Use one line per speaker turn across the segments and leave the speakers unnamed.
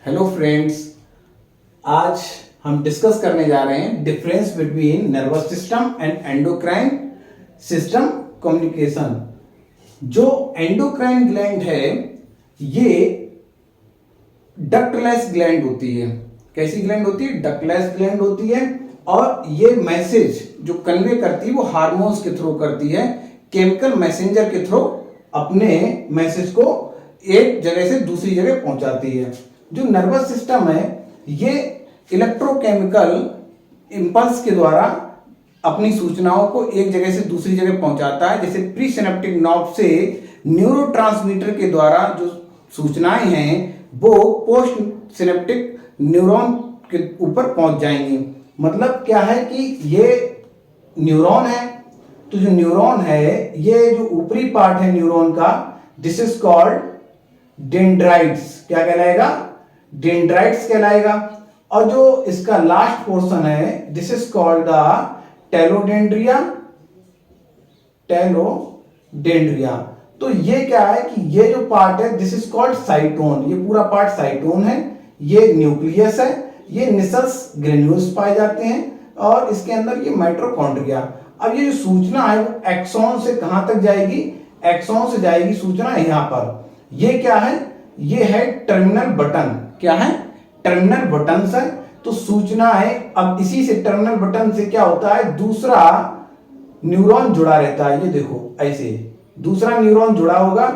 Hello friends, आज हम discuss करने जा रहे हैं difference between nervous system and endocrine system communication. जो एंडोक्राइन ग्लैंड है ये डक्टलेस ग्लैंड होती है। कैसी ग्लैंड होती है? डक्टलेस ग्लैंड होती है। और ये मैसेज जो कन्वे करती है वो हार्मोन्स के थ्रू करती है, केमिकल मैसेंजर के थ्रू अपने मैसेज को एक जगह से दूसरी जगह पहुंचाती है। जो नर्वस सिस्टम है ये इलेक्ट्रोकेमिकल इंपल्स के द्वारा अपनी सूचनाओं को एक जगह से दूसरी जगह पहुंचाता है। जैसे प्री सिनेप्टिक नॉब से न्यूरोट्रांसमीटर के द्वारा जो सूचनाएं हैं वो पोस्ट सिनेप्टिक न्यूरॉन के ऊपर पहुंच जाएंगी। मतलब क्या है कि ये न्यूरॉन है, तो जो न्यूरॉन है ये जो ऊपरी पार्ट है न्यूरॉन का, दिस इज कॉल्ड डेंड्राइट्स। क्या कहलाएगा? डेंड्राइट्स कहलाएगा। और जो इसका लास्ट पोर्शन है दिस इज कॉल्ड द टेलोडेंड्रिया। टेलोडेंड्रिया। तो ये क्या है कि ये जो पार्ट है दिस इज कॉल्ड साइटोन। ये पूरा पार्ट साइटोन है। ये न्यूक्लियस है। ये निसल्स ग्रेन्यूल्स पाए जाते हैं और इसके अंदर ये माइटोकॉन्ड्रिया। अब ये जो सूचना है वो एक्सॉन से कहां तक जाएगी? एक्सॉन से जाएगी सूचना यहां पर। ये क्या है? ये है टर्मिनल बटन। क्या है? टर्मिनल बटन है। तो सूचना है, अब इसी से टर्मिनल बटन से क्या होता है, दूसरा न्यूरॉन जुड़ा रहता है। ये देखो ऐसे दूसरा न्यूरॉन जुड़ा होगा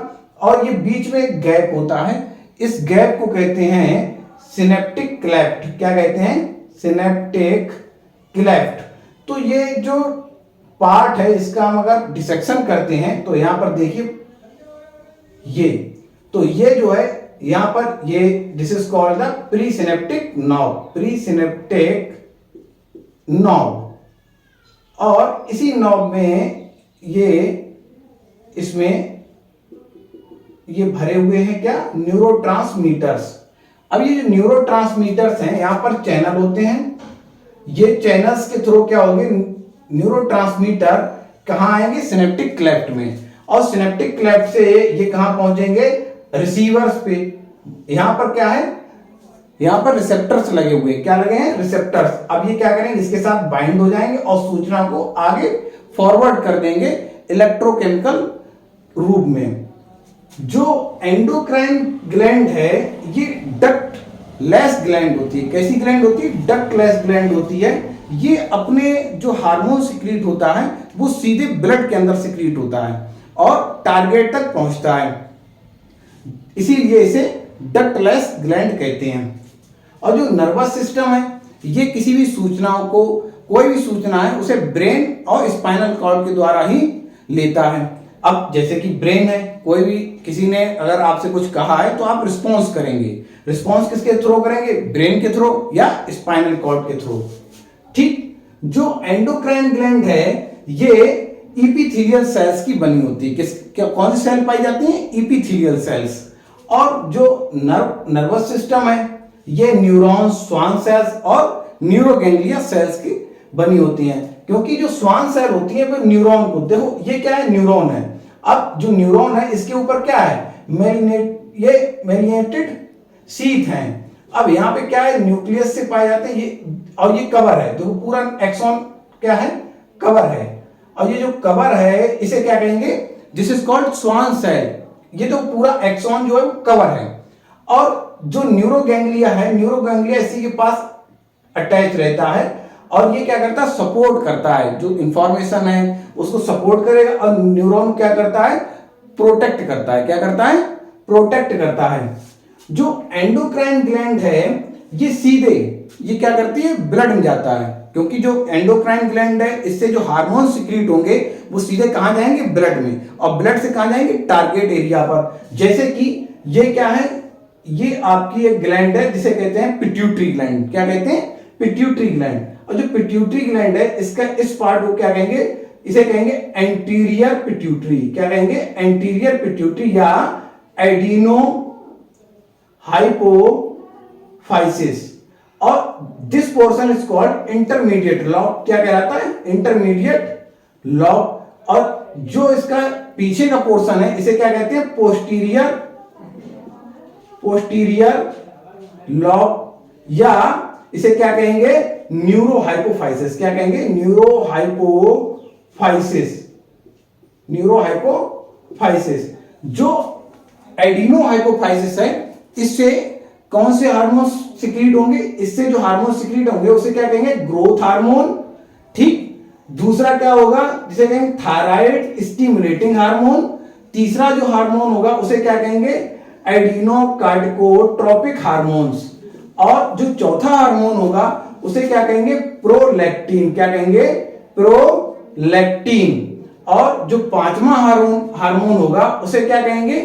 और ये बीच में एक गैप होता है। इस गैप को कहते हैं सिनेप्टिक क्लेफ्ट। क्या कहते हैं? Synaptic cleft. तो ये जो पार्ट है इसका हम अगर डिसेक्शन करते हैं तो यहां पर देखिए ये, तो ये जो है यहां पर ये this is called the pre synaptic knob. Pre synaptic knob. और इसी नॉब में ये इसमें ये भरे हुए हैं क्या? न्यूरोट्रांसमीटर्स। अब ये जो न्यूरोट्रांसमीटर्स हैं यहां पर चैनल होते हैं। ये चैनल्स के थ्रू क्या होंगे? न्यूरोट्रांसमीटर कहां आएंगे? सिनेप्टिक क्लेफ्ट में। और सिनेप्टिक क्लेफ्ट से ये कहां पहुंचेंगे? रिसीवर्स पे। यहां पर क्या है? यहां पर रिसेप्टर्स लगे हुए। क्या लगे हैं? रिसेप्टर्स। अब ये क्या करेंगे? इसके साथ बाइंड हो जाएंगे और सूचना को आगे फॉरवर्ड कर देंगे इलेक्ट्रोकेमिकल रूप में। जो एंडोक्राइन ग्लैंड है ये डक्टलेस ग्लैंड होती है। कैसी ग्लैंड होती है? डक्टलेस ग्लैंड होती है। ये अपने जो हार्मोन सिक्रीट होता है वो सीधे ब्लड के अंदर सिक्रीट होता है और टारगेट तक पहुंचता है। इसीलिए इसे डक्टलेस ग्लैंड कहते हैं। और जो नर्वस सिस्टम है ये किसी भी सूचनाओं को, कोई भी सूचना है उसे ब्रेन और स्पाइनल कॉर्ड के द्वारा ही लेता है। अब जैसे कि ब्रेन है, कोई भी किसी ने अगर आपसे कुछ कहा है तो आप रिस्पॉन्स करेंगे। रिस्पॉन्स किसके थ्रू करेंगे? ब्रेन के थ्रू या स्पाइनल कॉर्ड के थ्रू। ठीक। जो एंडोक्राइन ग्लैंड है ये इपिथेलियल सेल्स की बनी होती है। कौन सी सेल पाई जाती है? Epithelial cells. और जो नर्वस सिस्टम है ये न्यूरॉन्स, स्वान सेल्स और न्यूरोगैंग्लिया सेल्स की बनी होती हैं। क्योंकि जो स्वान सेल होती है वो न्यूरॉन को, देखो ये क्या है? न्यूरॉन है। अब जो न्यूरॉन है इसके ऊपर क्या है? ये मेलिनेटेड शीथ है। अब यहाँ पे क्या है? न्यूक्लियस से पाए जाते हैं ये, और ये कवर है। देखो पूरा एक्सॉन क्या है? कवर है। और ये जो कवर है इसे क्या कहेंगे? This is called Schwann cell. ये तो पूरा एक्सॉन जो है वो कवर है। और जो न्यूरोगैंग्लिया है, न्यूरोगैंग्लिया इसी के पास अटैच रहता है और ये क्या करता है? सपोर्ट करता है। जो इंफॉर्मेशन है उसको सपोर्ट करेगा। और न्यूरॉन क्या करता है? प्रोटेक्ट करता है। क्या करता है? प्रोटेक्ट करता है। जो एंडोक्राइन ग्लैंड है ये सीधे ये क्या करती है? ब्लड में जाता है। क्योंकि जो एंडोक्राइन ग्लैंड है इससे जो हार्मोन सिक्रीट होंगे वो सीधे कहां जाएंगे? ब्लड में। और ब्लड से कहां जाएंगे? टारगेट एरिया पर। जैसे कि ये क्या है? ये आपकी एक ग्लैंड है जिसे कहते हैं पिट्यूटरी ग्लैंड। क्या कहते हैं? Pituitary gland. और जो पिट्यूटरी ग्लैंड है इसका इस पार्ट को क्या कहेंगे? इसे कहेंगे एंटीरियर पिट्यूटरी। क्या कहेंगे? एंटीरियर पिट्यूटरी या एडिनो हाइपोफाइसिस। और this portion is called intermediate lobe. क्या कहलाता है? Intermediate lobe. और जो इसका पीछे का पोर्शन है इसे क्या कहते हैं? पोस्टीरियर लॉब, या इसे क्या कहेंगे, न्यूरोहाइपोफाइसिस। क्या कहेंगे, न्यूरोहाइपोफाइसिस। न्यूरोहाइपोफाइसिस। जो एडिनोहाइपोफाइसिस है, इससे कौन से हार्मोन सिक्रीट होंगे, इससे जो हार्मोन सिक्रीट होंगे उसे क्या कहेंगे, ग्रोथ हार्मोन। ठीक। दूसरा क्या होगा, जिसे कहेंगे थायराइड स्टिमुलेटिंग हार्मोन। तीसरा जो हार्मोन होगा उसे क्या कहेंगे, एडिनोकार्टिकोट्रोपिक हार्मोन्स। और जो चौथा हार्मोन होगा उसे क्या कहेंगे, प्रोलैक्टिन। क्या कहेंगे, प्रोलैक्टिन। और जो पांचवा हार्मोन होगा उसे क्या कहेंगे,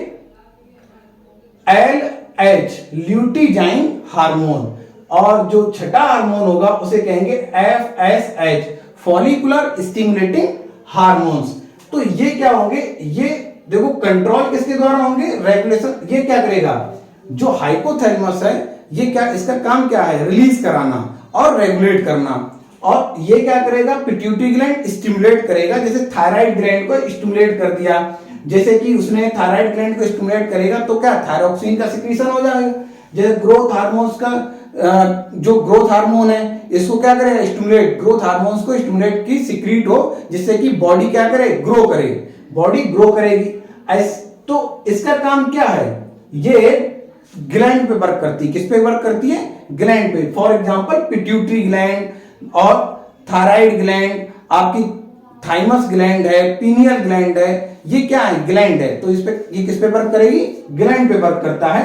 LH, ल्यूटिजाइन हार्मोन। और जो छठा हार्मोन होगा उसे कहेंगे FSH, फॉलिकुलर स्टिमुलेटिंग हार्मोन्स। तो ये क्या होंगे, ये देखो कंट्रोल किसके द्वारा होंगे, रेगुलेशन। ये क्या करेगा, जो हाइपोथैलेमस है, ये क्या, इसका काम क्या है, रिलीज कराना और रेगुलेट करना। और ये क्या करेगा, पिट्यूटरी ग्लैंड स्टिमुलेट करेगा। जैसे थायराइड ग्लैंड को स्टिमुलेट कर दिया, जैसे कि उसने थायराइड ग्लैंड को स्टिमुलेट करेगा तो क्या, थायरोक्सिन का सिक्रीशन हो जाएगा। जैसे ग्रोथ हार्मोन्स का जो ग्रोथ हार्मोन है, इसको क्या करेगा, स्टिमुलेट, ग्रोथ हार्मोन्स को स्टिमुलेट की सिक्रीट हो, जिससे कि बॉडी क्या करे, ग्रो करे, बॉडी ग्रो करेगी। तो इसका काम क्या है, ये ग्लैंड पे वर्क करती है। किस पे वर्क करती है, ग्लैंड पे। फॉर एग्जांपल पिट्यूटरी ग्लैंड और थायराइड ग्लैंड, आपकी थाइमस ग्लैंड है, पीनियल ग्लैंड है, ये क्या है, ग्लैंड है। तो इस पे, ये किस पे वर्क करेगी, ग्लैंड पे वर्क करता है।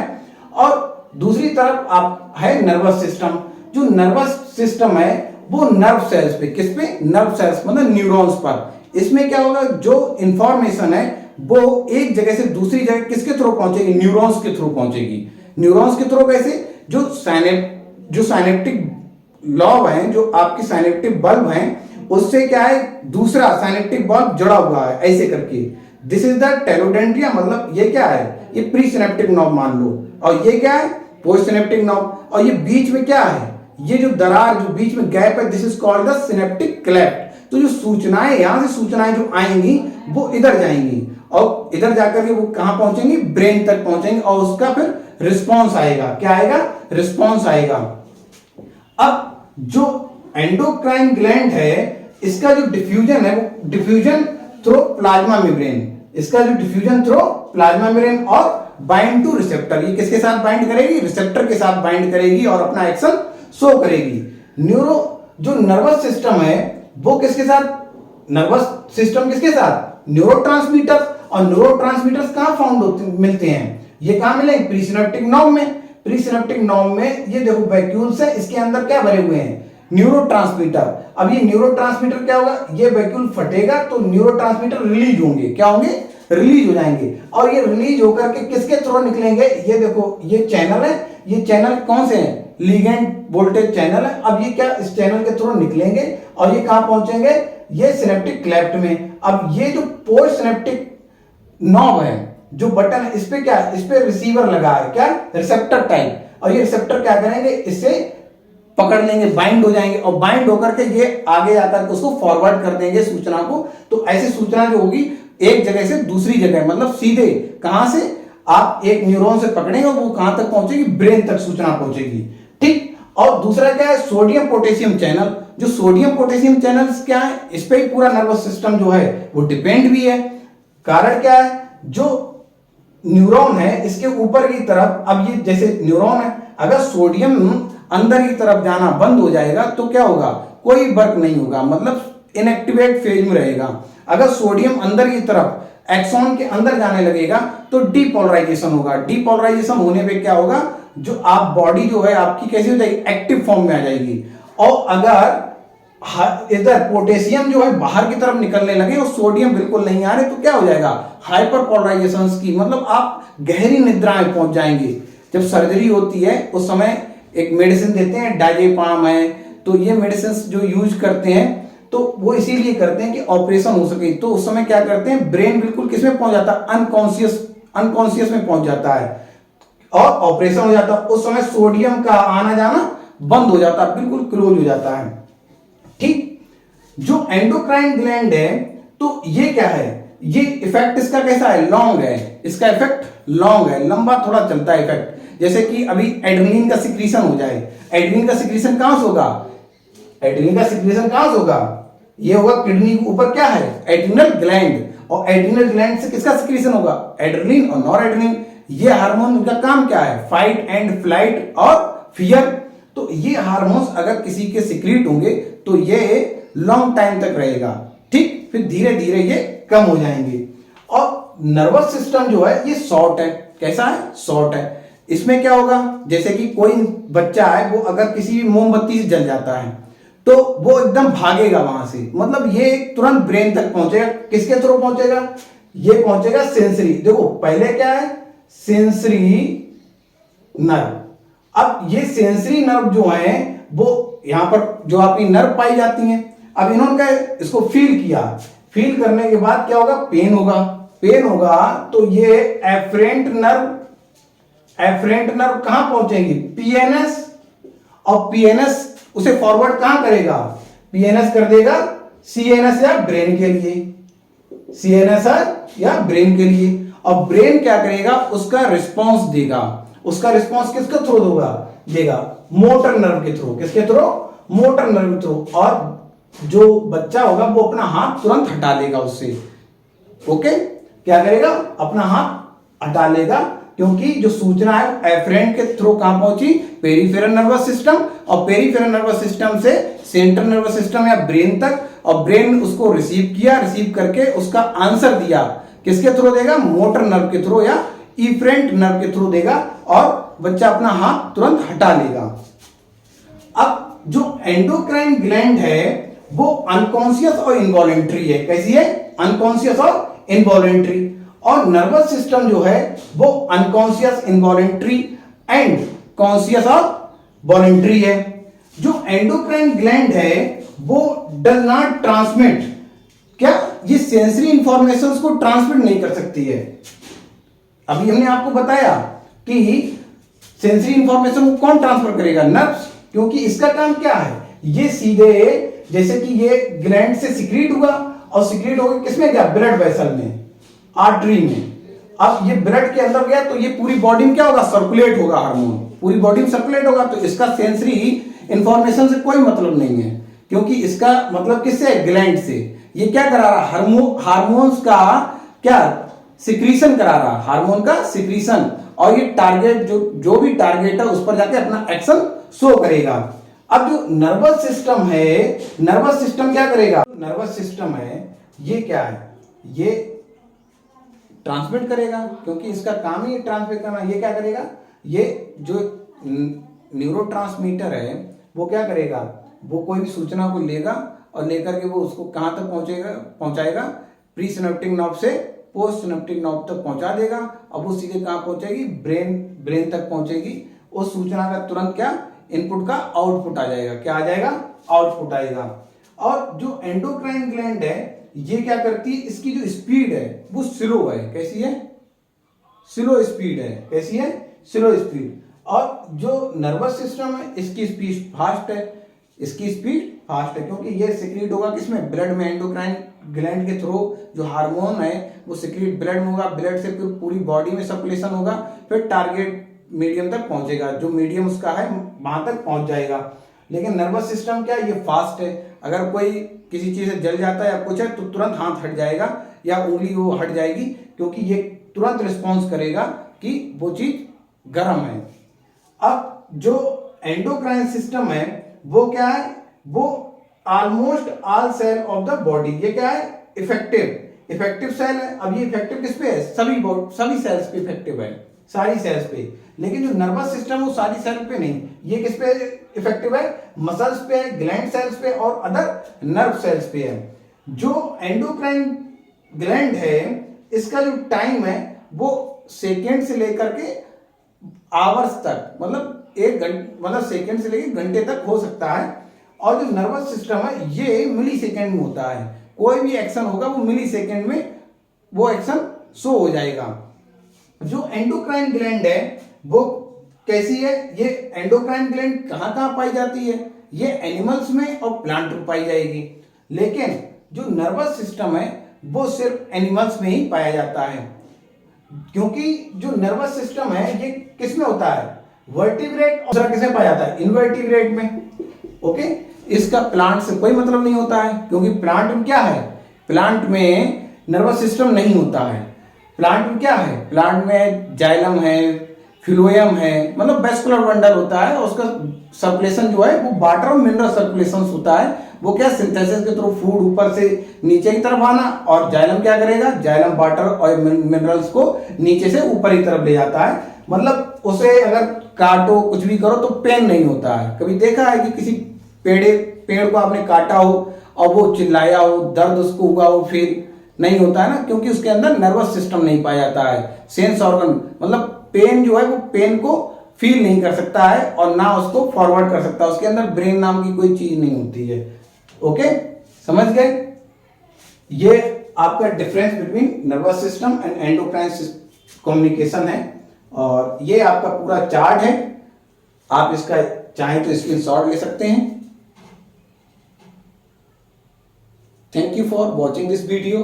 और दूसरी तरफ आप है नर्वस सिस्टम। जो नर्वस सिस्टम है वो नर्व सेल्स पे, किस पे, नर्व सेल्स मतलब न्यूरॉन्स पर। इसमें क्या होगा, जो इंफॉर्मेशन है वो एक जगह से दूसरी जगह किसके थ्रू पहुंचेगी, न्यूरॉन्स के थ्रू पहुंचेगी। न्यूरॉन्स के थ्रू कैसे, जो साइनेप्टिक लॉब है, जो आपकी साइनेप्टिक बल्ब है, उससे क्या है, दूसरा साइनेप्टिक बल्ब जुड़ा हुआ है, ऐसे करके। दिस इज द टेलोडेंड्रिया, मतलब ये क्या है, ये प्री सिनेप्टिक नॉब मान लो। और ये क्या है, पोस्ट सिनेप्टिक नॉब। और ये बीच में क्या है, ये जो दरार, जो बीच में गैप है, this is called the synaptic cleft. तो जो सूचनाएं, यहां से सूचनाएं जो आएंगी वो इधर जाएंगी, और इधर जाकर के वो कहां पहुंचेंगी, ब्रेन तक पहुंचेंगे, और उसका फिर रिस्पॉन्स आएगा। क्या आएगा, रिस्पॉन्स आएगा। अब जो एंडोक्राइन ग्लैंड है, इसका जो डिफ्यूजन है वो डिफ्यूजन थ्रू प्लाज्मा मेम्ब्रेन, इसका जो डिफ्यूजन थ्रू प्लाज्मा मेम्ब्रेन और बाइंड टू रिसेप्टर। ये किसके साथ बाइंड करेगी, रिसेप्टर के साथ बाइंड करेगी और अपना एक्शन शो करेगी। जो नर्वस सिस्टम है वो किसके साथ, नर्वस सिस्टम किसके साथ, न्यूरोट्रांसमीटर्स। और न्यूरोट्रांसमीटर्स कहां फाउंड मिलते हैं, ये कहां मिले, प्रीसिनेप्टिक नॉब में। प्रीसिनेप्टिक नॉब में ये देखो वैक्यूल्स है, इसके अंदर क्या भरे हुए हैं, न्यूरोट्रांसमीटर। अब ये न्यूरोट्रांसमीटर क्या होगा, ये वैक्यूल फटेगा तो न्यूरोट्रांसमीटर रिलीज होंगे। क्या होंगे, रिलीज हो जाएंगे। और ये रिलीज होकर के किसके थ्रू निकलेंगे, ये देखो ये चैनल है, ये चैनल कौन से हैं, लिगेंड वोल्टेज चैनल है। अब ये क्या, इस चैनल के थ्रू निकलेंगे और ये कहां पहुंचेंगे, ये सिनेप्टिक क्लेफ्ट में। अब ये जो पोस्ट सिनेप्टिक नॉब है, जो बटन है, इस पे क्या, इस पे रिसीवर लगा है, क्या, रिसेप्टर टाइप। और ये रिसेप्टर क्या करेंगे, इससे पकड़ लेंगे, बाइंड हो जाएंगे, और बाइंड होकर के ये आगे जाकर उसको फॉरवर्ड कर देंगे सूचना को। तो ऐसी सूचना जो होगी एक जगह से दूसरी जगह, मतलब सीधे कहां से, आप एक न्यूरॉन से पकड़ेंगे, वो कहां तक पहुंचेगी, ब्रेन तक सूचना पहुंचेगी। ठीक। और दूसरा क्या है, सोडियम पोटेशियम चैनल। जो सोडियम पोटेशियम चैनल्स क्या है, इस पे ही पूरा नर्वस सिस्टम जो है वो डिपेंड भी है। कारण क्या है, जो न्यूरॉन है इसके ऊपर की तरफ, अब ये जैसे न्यूरॉन है, अगर सोडियम अंदर की तरफ जाना बंद हो जाएगा तो क्या होगा, कोई वर्क नहीं होगा, मतलब इनएक्टिवेट फेज में रहेगा। अगर सोडियम अंदर की तरफ एक्सॉन के अंदर जाने लगेगा तो डीपोलराइजेशन होगा। डीपोलराइजेशन होने पे क्या होगा, जो आप बॉडी जो है आपकी कैसी हो जाएगी, एक्टिव फॉर्म में आ जाएगी। और अगर इधर पोटेशियम जो है बाहर की तरफ निकलने लगे और सोडियम बिल्कुल नहीं आ रहे तो क्या हो जाएगा, हाइपर पोलराइजेशन की, मतलब आप गहरी निद्रा में पहुंच जाएंगे। जब सर्जरी होती है उस समय एक मेडिसिन देते हैं, डायजेपाम है, तो ये मेडिसिन जो यूज करते हैं तो वो इसीलिए करते हैं कि ऑपरेशन हो सके। तो उस समय क्या करते हैं, ब्रेन बिल्कुल किसमें पहुंच जाता है, अनकॉन्शियस में पहुंच जाता है और ऑपरेशन हो जाता है। उस समय सोडियम का आना जाना बंद हो जाता है, बिल्कुल क्लोज हो जाता है। ठीक। जो एंडोक्राइन ग्लैंड है तो ये क्या है, ये इफेक्ट इसका कैसा है, लॉन्ग है, इसका इफेक्ट लॉन्ग है, लंबा थोड़ा चलता है इफेक्ट। जैसे कि अभी एड्रेनलिन का सिक्रीशन हो जाए, एड्रेनलिन का सिक्रीशन कहां से होगा, एड्रेनलिन का सिक्रीशन कहां से होगा, ये होगा किडनी के ऊपर क्या है, एड्रिनल ग्लैंड, और एड्रिनल ग्लैंड से किसका सिक्रीशन होगा, एड्रेनलिन और नॉरएड्रेनलिन। ये हार्मोन उनका काम क्या है, फाइट एंड फ्लाइट और फियर। तो ये हार्मोन्स अगर किसी के सिक्रीट होंगे तो ये लॉन्ग टाइम तक रहेगा, ठीक, फिर धीरे धीरे ये कम हो जाएंगे। और नर्वस सिस्टम जो है ये शॉर्ट है, कैसा है, शॉर्ट है। इसमें क्या होगा, जैसे कि कोई बच्चा है वो अगर किसी मोमबत्ती से जल जाता है तो वो एकदम भागेगा वहां से, मतलब ये तुरंत ब्रेन तक पहुंचेगा, किसके थ्रू पहुंचेगा, ये पहुंचेगा सेंसरी। देखो पहले क्या है, सेंसरी नर्व। अब ये सेंसरी नर्व जो है वो यहां पर जो आपकी नर्व पाई जाती हैं, अब इन्होंने क्या इसको फील किया, फील करने के बाद क्या होगा, पेन होगा, पेन होगा तो ये एफरेंट नर्व, एफरेंट नर्व कहां पहुंचेंगे, पीएनएस, और पीएनएस उसे फॉरवर्ड कहां करेगा, पीएनएस कर देगा सीएनएस या ब्रेन के लिए, सीएनएस या ब्रेन के लिए। और ब्रेन क्या करेगा, उसका रिस्पांस देगा, उसका रिस्पांस किसके थ्रू देगा, मोटर नर्व के थ्रू, किसके थ्रू, मोटर नर्व के थ्रू। और जो बच्चा होगा वो अपना हाथ तुरंत हटा देगा उससे, ओके, क्या करेगा, अपना हाथ हटा लेगा, क्योंकि जो सूचना है एफरेंट के थ्रू कहां पहुंची, पेरिफेरल नर्वस सिस्टम, और पेरिफेरल नर्वस सिस्टम से सेंट्रल नर्वस सिस्टम या ब्रेन तक, और ब्रेन उसको रिसीव किया, रिसीव करके उसका आंसर दिया, किसके थ्रू देगा, मोटर नर्व के थ्रू या इफरेंट नर्व के थ्रू देगा, और बच्चा अपना हाथ तुरंत हटा लेगा। अब जो एंडोक्राइन ग्लैंड है वो अनकॉन्शियस और इनवॉलेंट्री है, कैसी है, अनकॉन्शियस और इनवॉलेंट्री। और नर्वस सिस्टम जो है वो अनकॉन्शियस, इनवॉलेंट्री एंड कॉन्शियस और वॉलेंट्री है। जो एंडोक्राइन ग्लैंड है वो डज नॉट ट्रांसमिट, क्या, ये सेंसरी इंफॉर्मेशन को ट्रांसमिट नहीं कर सकती है। अभी हमने आपको बताया कि सेंसरी इंफॉर्मेशन को कौन ट्रांसफर करेगा, नर्व्स, क्योंकि इसका काम क्या है, ये सीधे जैसे कि ये ग्लैंड से सिक्रीट हुआ और सिक्रीट होकर किसमें गया, ब्लड वेसल में, आर्टरी में। अब ये ब्लड के अंदर गया तो ये पूरी बॉडी में क्या होगा, सर्कुलेट होगा, हार्मोन पूरी बॉडी में सर्कुलेट होगा, तो इसका सेंसरी इंफॉर्मेशन से कोई मतलब नहीं है, क्योंकि इसका मतलब किससे, ग्लैंड से। ये क्या करा रहा, हार्मोन्स का क्या सिक्रीशन करा रहा, हार्मोन का सिक्रीशन, और ये टारगेट जो भी टारगेट है उस पर जाके अपना एक्शन शो करेगा। अब जो नर्वस सिस्टम है, नर्वस सिस्टम क्या करेगा, नर्वस सिस्टम है ये क्या है, ये ट्रांसमिट करेगा, क्योंकि इसका काम ही ट्रांसमिट करना। ये क्या करेगा, ये जो न्यूरोट्रांसमीटर है वो क्या करेगा, वो कोई भी सूचना को लेगा और लेकर के वो उसको कहां तक पहुंचाएगा, प्री सिनेप्टिक नर्व से पोस्ट सिनेप्टिक नर्व तक पहुंचा देगा, और वो सीधे कहां पहुंचेगी, ब्रेन तक पहुंचेगी। उस सूचना का तुरंत क्या, इनपुट का आउटपुट आ जाएगा, क्या आ जाएगा, आउटपुट आएगा। और जो एंडोक्राइन ग्लैंड है ये क्या करती है, इसकी जो स्पीड है वो स्लो है, कैसी है, स्लो स्पीड है, कैसी है, स्लो स्पीड। और जो नर्वस सिस्टम है इसकी स्पीड फास्ट है, इसकी स्पीड फास्ट है, क्योंकि ये सिक्रीट होगा किसमें, ब्लड में, एंडोक्राइन ग्लैंड के थ्रू जो हार्मोन है वो सिक्रीट ब्लड में होगा, ब्लड से फिर पूरी बॉडी में सर्कुलेशन होगा, फिर टारगेट मीडियम तक पहुंचेगा, जो मीडियम उसका है वहां तक पहुंच जाएगा। लेकिन नर्वस सिस्टम क्या है, ये फास्ट है, अगर कोई किसी चीज से जल जाता है या कुछ है तो तुरंत हाथ हट जाएगा या उंगली वो हट जाएगी, क्योंकि ये तुरंत रिस्पॉन्स करेगा कि वो चीज गर्म है। अब जो एंडोक्राइन सिस्टम है वो क्या है, वो almost all cell of the body, ये क्या है, इफेक्टिव सेल है। अब ये इफेक्टिव किस पे है, सभी सेल्स पे इफेक्टिव है, सारी सेल्स पे। लेकिन जो नर्वस सिस्टम है वो सारी सेल पे नहीं, ये किस पे इफेक्टिव है, मसल्स पे, ग्लैंड सेल्स पे और अदर नर्व सेल्स पे है। जो एंडोक्राइन ग्लैंड है इसका जो टाइम है वो सेकेंड से लेकर के आवर्स तक, मतलब एक घंटे, मतलब सेकेंड से लेकर घंटे तक हो सकता है। और जो नर्वस सिस्टम है ये मिली सेकेंड में होता है, कोई भी एक्शन होगा वो मिली सेकेंड में वो एक्शन शो हो जाएगा। जो एंडोक्राइन ग्लैंड है वो कैसी है, ये एंडोक्राइन ग्लैंड कहां कहां पाई जाती है, ये एनिमल्स में और प्लांट में पाई जाएगी। लेकिन जो नर्वस सिस्टम है वो सिर्फ एनिमल्स में ही पाया जाता है। क्योंकि जो नर्वस सिस्टम है ये किस में होता है, वर्टिब्रेट, और दूसरा किसमें पाया जाता है, इनवर्टिब्रेट में। ओके, इसका प्लांट से कोई मतलब नहीं होता है, क्योंकि प्लांट में क्या है, प्लांट में नर्वस सिस्टम नहीं होता है। प्लांट में क्या है, प्लांट में जाइलम है, फिलोएम है, मतलब वेस्कुलर बंडल होता है, उसका सर्कुलेशन जो है वो वाटर और मिनरल सर्कुलेशन होता है। वो क्या, सिंथेसिस के थ्रू फूड ऊपर से नीचे की तरफ आना, और जाइलम क्या करेगा, जाइलम वाटर और मिनरल्स को नीचे से ऊपर की तरफ ले जाता है। मतलब उसे अगर काटो कुछ भी करो तो पेन नहीं होता है। कभी देखा है कि किसी पेड़ को आपने काटा हो और वो चिल्लाया हो, दर्द उसको हुआ हो, फिर नहीं होता है ना, क्योंकि उसके अंदर नर्वस सिस्टम नहीं पाया जाता है। सेंस ऑर्गन, मतलब पेन जो है वो पेन को फील नहीं कर सकता है और ना उसको फॉरवर्ड कर सकता है, उसके अंदर ब्रेन नाम की कोई चीज नहीं होती है। ओके, समझ गए? ये आपका difference between nervous system and endocrine communication है, और ये आपका पूरा चार्ट है। आप इसका चाहें तो स्क्रीनशॉट ले सकते हैं। Thank you for watching this video.